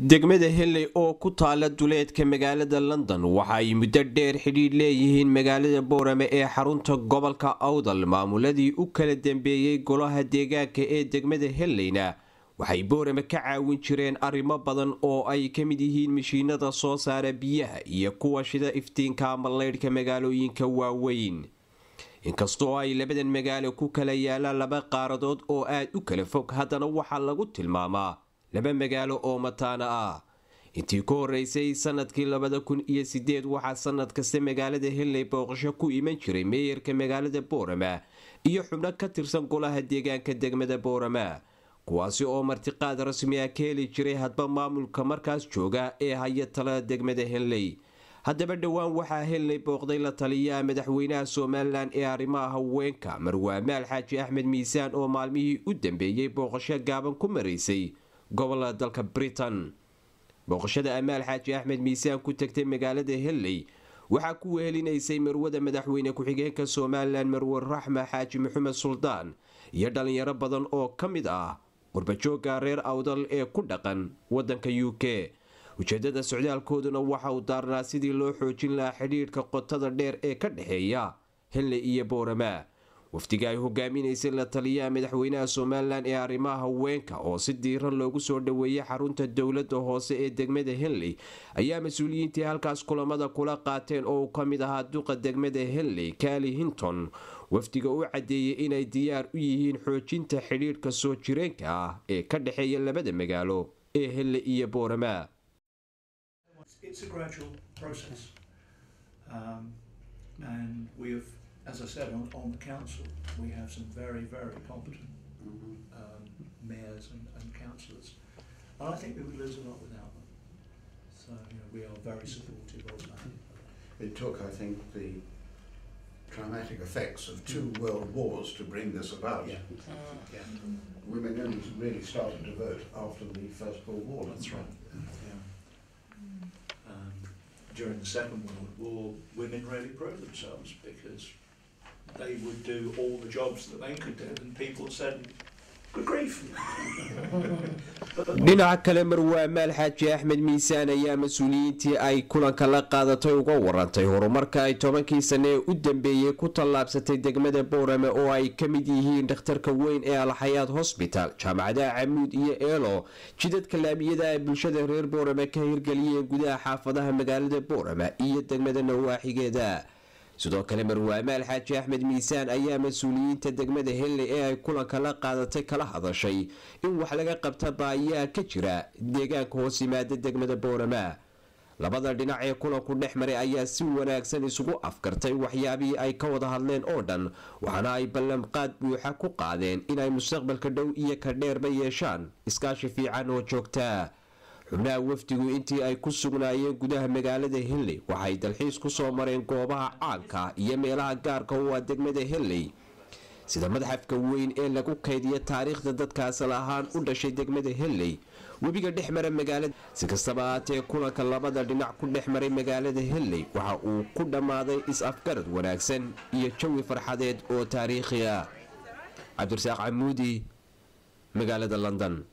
degmada Henley oo ku taala duleedka magaalada London waxa ay muddo dheer xidhiidh leeyihiin magaalada Boorame ee xarunta gobolka Awdal maamuladii u kala dambeeyay golaha deegaanka ee degmada Henleyna waxay Boorame ka caawin jireen arrimo badan oo ay ka mid yihiin mishiinada soo saara biyaha iyo kuwa shida iftiinka ama leydhka magaalooyinka waaweyn inkastoo ay labadan magaalo ku kala yaalaan laba qaaradood oo aad u kala fog haddana waxa lagu tilmaamaa laba magaalo oo mataana ah intii ku horeysay sanadkii 2008 waxa sanad kasta magaalada Henley booqasho ku iman jiray meeyarka magaalada Boorame iyo xubno ka tirsan golaha deegaanka degmada Boorame kuwaasi oo martiqaad rasmi ah ka heli jiray hadba maamulka markaas jooga ee hay'adda degmada Henley haddaba dhawaan waxaa Henley booqday la taliyaha madaxweynaha Soomaaliland ee arrimaha haweenka Marwa Maal Xaaji Axmed Miisaan oo maalmihii u dambeeyay booqasho gaaban ku mareysay gobolka dalka Britain booqashada Amaal Xaaji Axmed Miisaan ku tagtay magaalada Henley waxa ku wehelinaysay marwada madaxweyne ku-xigeenka Soomaaliland Marwa Raxma Xaaji Maxamed Suldaan iyo dhalinyaro badan oo ka mid ah qurbajooga reer Awdal ee ku dhaqan wadanka UK ujeedada socdaalkooduna waxa uu daarnaa sidii loo xoojin lahaa xidhiidhka qotada dheer ee ka dhaxeeya Henley iyo Boorame wafdiga ay hogaaminaysay la taliyaha madaxweynaha Soomaaliland ee arrimaha haweenka oo si diiran loogu soo dhaweeyay xarunta dawladda hoose ee degmada Henley ayaa mas'uuliyiintii halkaas kulamada kula qaateen oo ka mid ahaa duqa degmada Henley Kali Hinton wafdiga uu cadeeyay inay diyaar u yihiin xoojinta xidhiidhka soo jireenka ah ee ka dhaxeeya labada magaalo ee Henley iyo Boorame. It's a gradual process and we have, as I said, on the council, we have some very, very competent mayors and councillors. And I think we would lose a lot without them. So, we are very supportive of that. It took, I think, the climatic effects of 2 world wars to bring this about. Yeah. Women only really started to vote after the First World War. That's right. During the Second World War, women really proved themselves because they would do all the jobs that they could do, and people said, good grief. dhinaca kale Marwa Maal Xaaji Axmed Miisaan ayaa mas'uuliyiintii ay kulanka la qaadatay uga warantay horumarka ay 10kii sano u dambeeyay ku tallaabsatay degmada Boorame oo ay ka mid yihiin dhakhtarka weyn ee Al Hayaat Hospital jaamacadda Camuud iyo Eelo jidadka laamiyada ay bulshada reer Boorame ka hirgeliyeen gudaha xaafadaha magaalada Boorame iyo degmada nawaaxigeeda sidoo kale Marwa Maal Xaaji Axmed Miisaan ayaa mas'uuliyiinta degmada Henley ee ay kulanka la qaadatay kala hadashay in wax laga qabta baahiyaha ka jira deegaanka hoos yimaada degmada Boorame labada dhinac ee kulanku dhexmaray ayaa si wanaagsan isugu afkartay waxyaabihii ay ka wada hadleen oo dhan waxaana ay ballanqaad buuxa ku qaadeen inay mustaqbalka dhow iyo ka dheerba yeeshaan iskaashi fiican oo joogta xubnaha wafdigu intii ay ku sugnaayeen gudaha magaalada Henley waxay dalxiis ku soo mareen goobaha caanka iyo meelaha gaarka u ah degmada Henley sida madxafka weyn ee lagu kaydiyo taariikhda dadkaas ahaan u dhashay degmada Henley webiga dhexmara magaalada si kastaba ahaatee kulanka labada dhinac ku dhexmaray magaalada Henley waxa uu ku dhamaaday is-afgarad wanaagsan iyo jawi farxadeed oo taariikhi ah Cabdirasaaq Camuudi magaalada London.